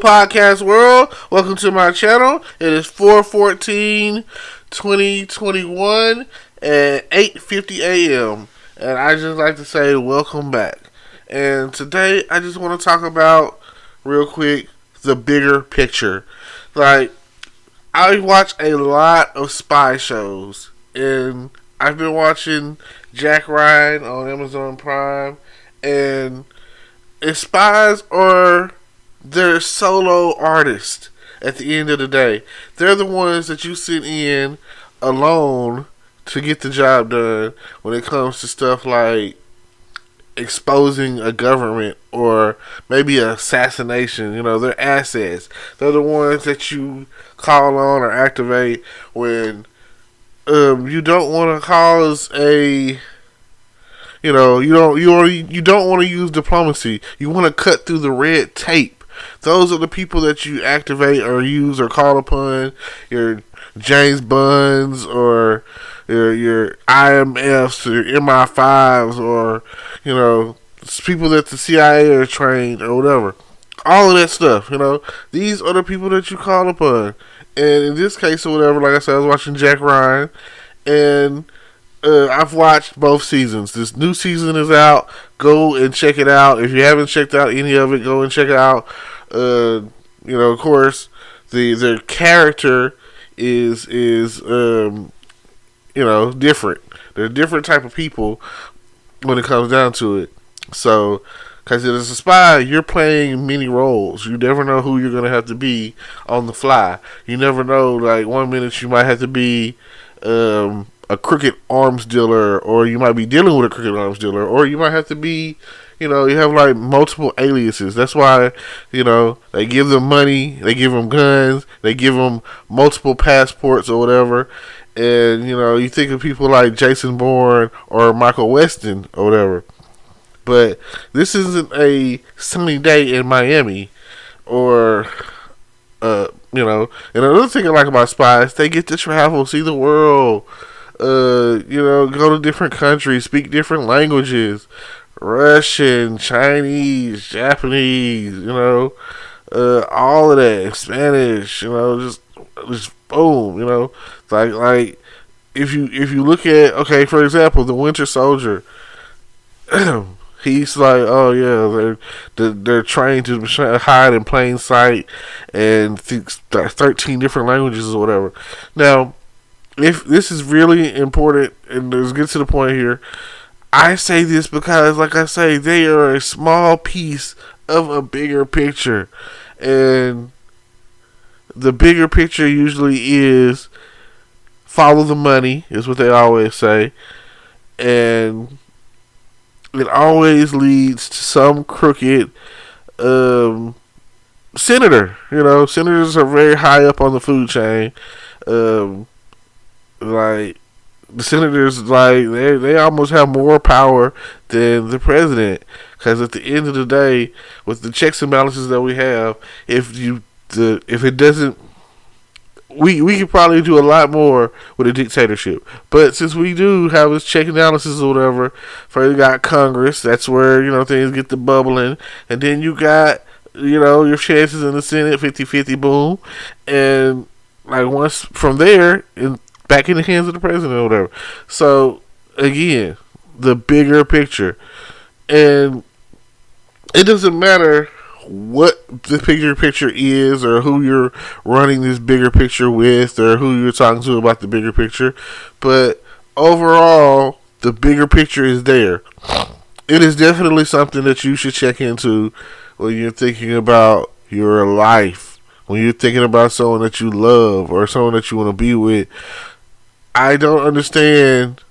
podcast world. Welcome to my channel. It is 4/14/2021 at 8:50 a.m. And I just like to say welcome back. And today I just want to talk about, real quick, the bigger picture. Like, I watch a lot of spy shows. And I've been watching Jack Ryan on Amazon Prime. And spies are they're solo artists at the end of the day. They're the ones that you sit in alone to get the job done when it comes to stuff like exposing a government or maybe an assassination. You know, they're assets. They're the ones that you call on or activate when you don't want to cause a you don't want to use diplomacy. You want to cut through the red tape. Those are the people that you activate or use or call upon. Your James Bonds or your IMFs or your MI5s or people that the CIA are trained or whatever. All of that stuff. These are the people that you call upon. And in this case or whatever, like I said, I was watching Jack Ryan and I've watched both seasons. This new season is out. Go and check it out. If you haven't checked out any of it, go and check it out. Of course, their character is different. They're a different type of people when it comes down to it. So, because as a spy, you're playing many roles. You never know who you're going to have to be on the fly. You never know, like, one minute you might have to be a crooked arms dealer, or you might be dealing with a crooked arms dealer, or you might have to be, you have like multiple aliases. That's why, they give them money, they give them guns, they give them multiple passports or whatever. And, you think of people like Jason Bourne or Michael Weston or whatever. But this isn't a sunny day in Miami or, and another thing I like about spies, they get to travel, see the world, go to different countries, speak different languages, Russian, Chinese, Japanese, all of that, Spanish, just boom, like if you look at, okay, for example, the Winter Soldier, he's like, oh yeah, they're trained to hide in plain sight and 13 different languages or whatever. Now, if this is really important, and let's get to the point here, I say this because, like I say, they are a small piece of a bigger picture. And the bigger picture usually is follow the money, is what they always say. And it always leads to some crooked senator. Senators are very high up on the food chain. Like, the senators, like, they almost have more power than the president. Because at the end of the day, with the checks and balances that we have, if it doesn't, we could probably do a lot more with a dictatorship. But since we do have this check and balances or whatever, first you got Congress, that's where, things get to bubbling. And then you got, your chances in the Senate, 50-50, boom. And, like, once from there, back in the hands of the president or whatever. So, again, the bigger picture. And it doesn't matter what the bigger picture is or who you're running this bigger picture with or who you're talking to about the bigger picture. But overall, the bigger picture is there. It is definitely something that you should check into when you're thinking about your life. When you're thinking about someone that you love or someone that you want to be with. I don't understand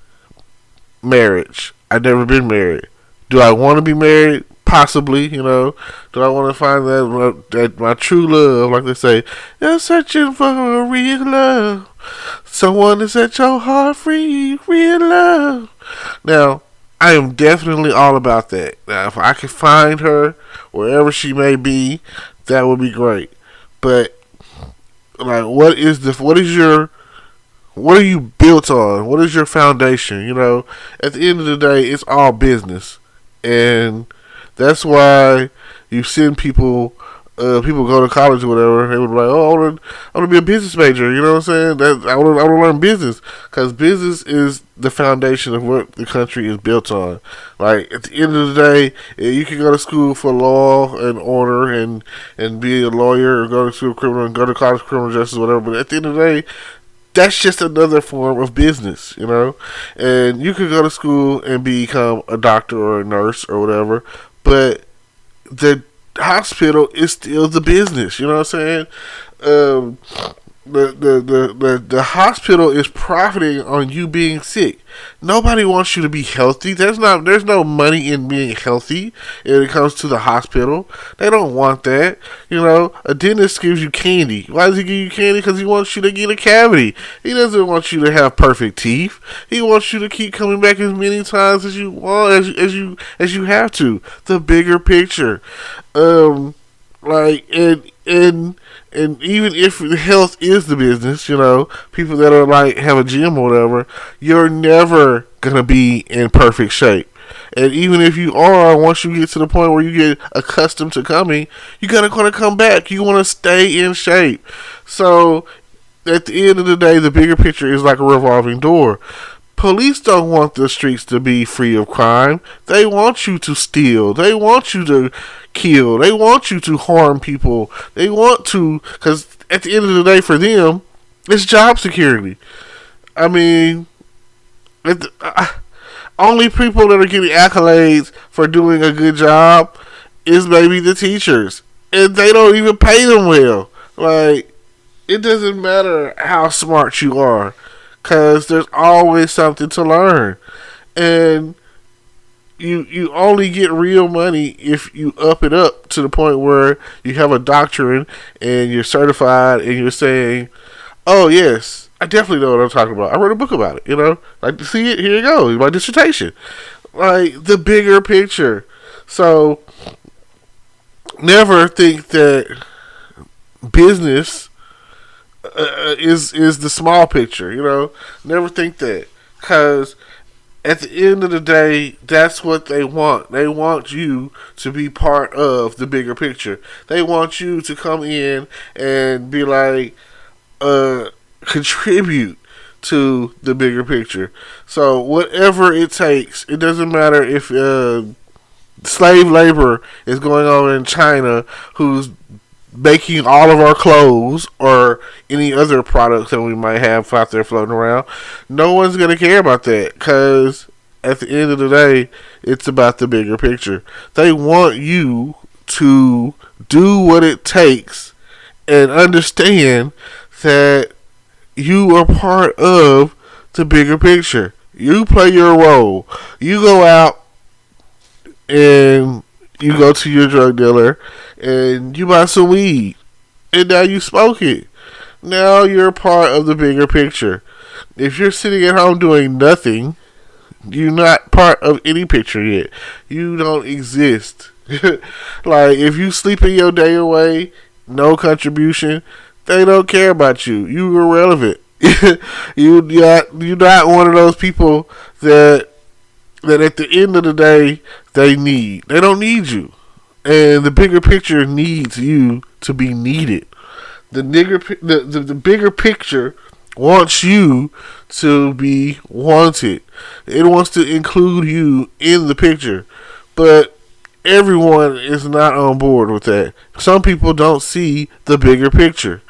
marriage. I've never been married. Do I want to be married? Possibly, Do I want to find that my true love, like they say, you're searching for a real love, someone to set your heart free, real love. Now, I am definitely all about that. Now, if I can find her wherever she may be, that would be great. But, like, what are you built on? What is your foundation? At the end of the day, it's all business. And that's why you send people people go to college or whatever, they would be like, "Oh, I want to be a business major." You know what I'm saying? I want to learn business because business is the foundation of what the country is built on. Like at the end of the day, you can go to school for law and order and be a lawyer, or go to school criminal and go to college for criminal justice, or whatever. But at the end of the day, that's just another form of business, you know. And you could go to school and become a doctor or a nurse or whatever, but the hospital is still the business. You know what I'm saying? Um, the hospital is profiting on you being sick. Nobody wants you to be healthy. There's no money in being healthy when it comes to the hospital. They don't want that. You know, a dentist gives you candy. Why does he give you candy? Because he wants you to get a cavity. He doesn't want you to have perfect teeth. He wants you to keep coming back as many times as you want, as you have to. The bigger picture. Like and even if health is the business, you know, people that are like have a gym or whatever, you're never gonna be in perfect shape. And even if you are, once you get to the point where you get accustomed to coming, you gotta come back. You want to stay in shape. So at the end of the day, the bigger picture is like a revolving door. Police don't want the streets to be free of crime. They want you to steal. They want you to kill. They want you to harm people. They want to, because at the end of the day, for them, it's job security. I mean, only people that are getting accolades for doing a good job is maybe the teachers, and they don't even pay them well. Like, it doesn't matter how smart you are, because there's always something to learn. And you only get real money if you up it up to the point where you have a doctorate and you're certified and you're saying, "Oh yes, I definitely know what I'm talking about. I wrote a book about it. You know, like to see it. Here you go, my dissertation." Like the bigger picture. So never think that business is the small picture. You know, never think that, because at the end of the day, that's what they want. They want you to be part of the bigger picture. They want you to come in and be like, contribute to the bigger picture. So whatever it takes, it doesn't matter if slave labor is going on in China, who's making all of our clothes or any other products that we might have out there floating around. No one's going to care about that, because at the end of the day, it's about the bigger picture. They want you to do what it takes and understand that you are part of the bigger picture. You play your role. You go out and you go to your drug dealer and you buy some weed, and now you smoke it. Now you're part of the bigger picture. If you're sitting at home doing nothing, you're not part of any picture yet. You don't exist. Like, if you sleeping your day away, no contribution, they don't care about you. You're irrelevant. You're not one of those people that at the end of the day they need. They don't need you. And the bigger picture needs you to be needed. The bigger picture wants you to be wanted. It wants to include you in the picture. But everyone is not on board with that. Some people don't see the bigger picture.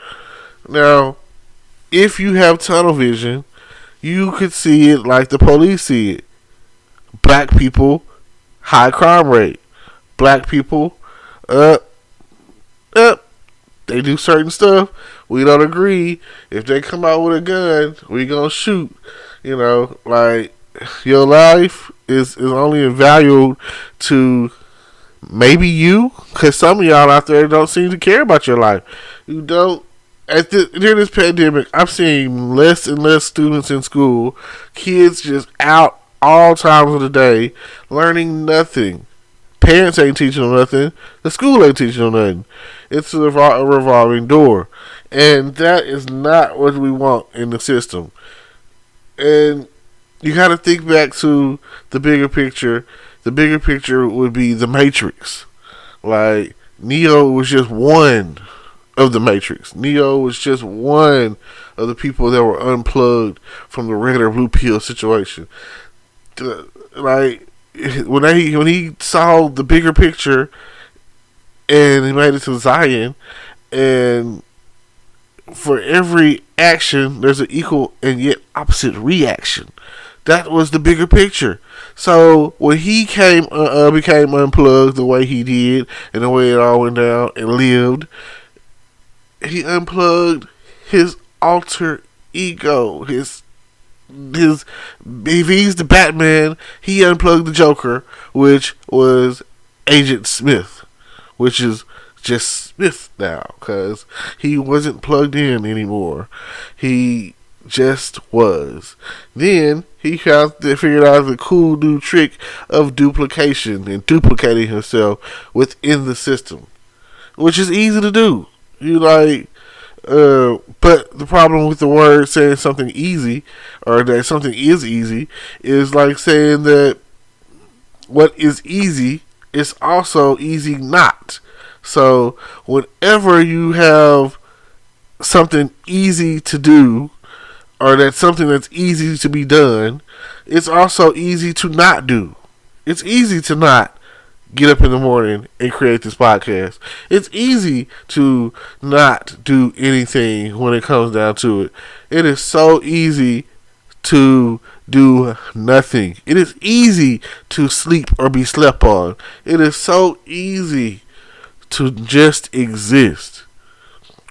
Now, if you have tunnel vision, you could see it like the police see it. Black people, high crime rate. Black people, they do certain stuff. We don't agree. If they come out with a gun, we gonna shoot. You know, like, your life is only valued to maybe you, because some of y'all out there don't seem to care about your life. You don't. During this pandemic, I've seen less and less students in school. Kids just out all times of the day, learning nothing. Parents ain't teaching them nothing. The school ain't teaching them nothing. It's a revolving door. And that is not what we want in the system. And you got to think back to the bigger picture. The bigger picture would be the Matrix. Like, Neo was just one of the Matrix. Neo was just one of the people that were unplugged from the regular blue pill situation. Like when he saw the bigger picture and he made it to Zion, and for every action there's an equal and yet opposite reaction. That was the bigger picture. So when he became unplugged the way he did and the way it all went down and lived, he unplugged his alter ego. If he's the Batman, he unplugged the Joker, which was Agent Smith, which is just Smith now, because he wasn't plugged in anymore. He just was. Then he figured out the cool new trick of duplication and duplicating himself within the system, which is easy to do. But the problem with the word saying something easy, or that something is easy, is like saying that what is easy is also easy not. So whenever you have something easy to do, or that's something that's easy to be done, it's also easy to not do. It's easy to not get up in the morning and create this podcast. It's easy to not do anything when it comes down to it. It is so easy to do nothing. It is easy to sleep or be slept on. It is so easy to just exist.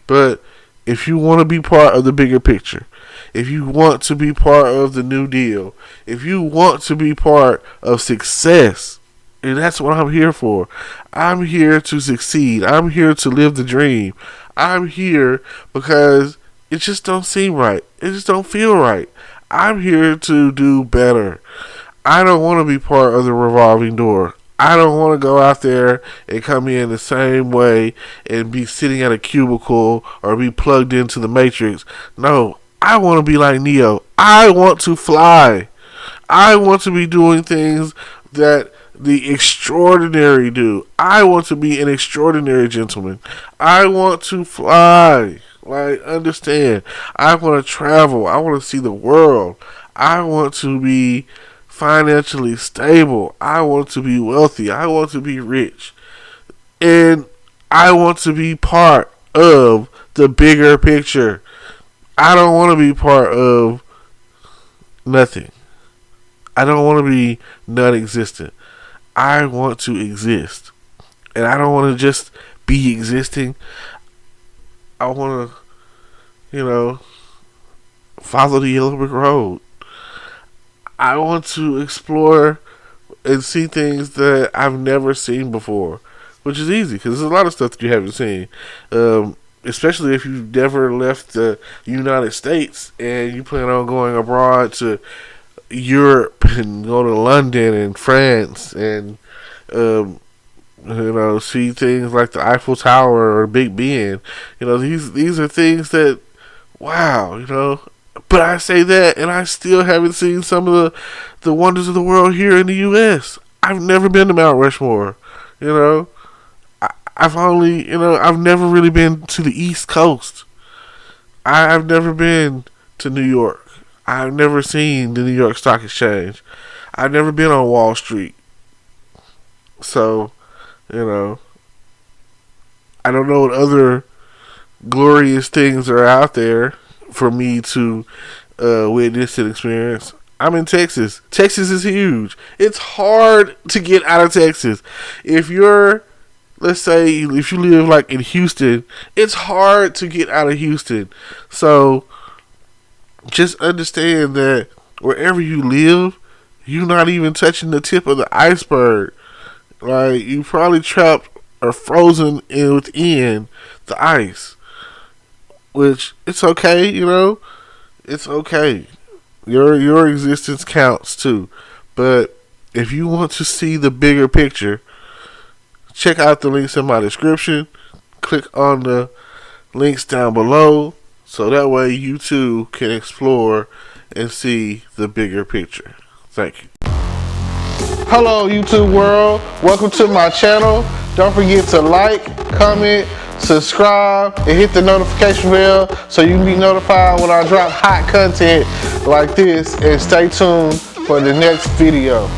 But if you want to be part of the bigger picture, if you want to be part of the New Deal, if you want to be part of success, and that's what I'm here for. I'm here to succeed. I'm here to live the dream. I'm here because it just don't seem right. It just don't feel right. I'm here to do better. I don't want to be part of the revolving door. I don't want to go out there and come in the same way and be sitting at a cubicle or be plugged into the Matrix. No, I want to be like Neo. I want to fly. I want to be doing things that the extraordinary do. I want to be an extraordinary gentleman. I want to fly. Like, understand. I want to travel. I want to see the world. I want to be financially stable. I want to be wealthy. I want to be rich. And I want to be part of the bigger picture. I don't want to be part of nothing. I don't want to be non-existent. I want to exist. And I don't want to just be existing. I want to, follow the yellow brick road. I want to explore and see things that I've never seen before, which is easy because there's a lot of stuff that you haven't seen. Especially if you've never left the United States and you plan on going abroad to Europe and go to London and France and see things like the Eiffel Tower or Big Ben. These are things that, wow. But I say that, and I still haven't seen some of the wonders of the world here in the U.S. I've never been to Mount Rushmore. I've never really been to the East Coast. I've never been to New York. I've never seen the New York Stock Exchange. I've never been on Wall Street. So, I don't know what other glorious things are out there for me to witness and experience. I'm in Texas. Texas is huge. It's hard to get out of Texas. Let's say if you live like in Houston, it's hard to get out of Houston. So just understand that wherever you live, you're not even touching the tip of the iceberg. Like, you probably trapped or frozen within the ice. Which, it's okay, It's okay. Your existence counts too. But if you want to see the bigger picture, check out the links in my description. Click on the links down below, so that way you too can explore and see the bigger picture. Thank you. Hello YouTube world, welcome to my channel. Don't forget to like, comment, subscribe, and hit the notification bell so you can be notified when I drop hot content like this. And stay tuned for the next video.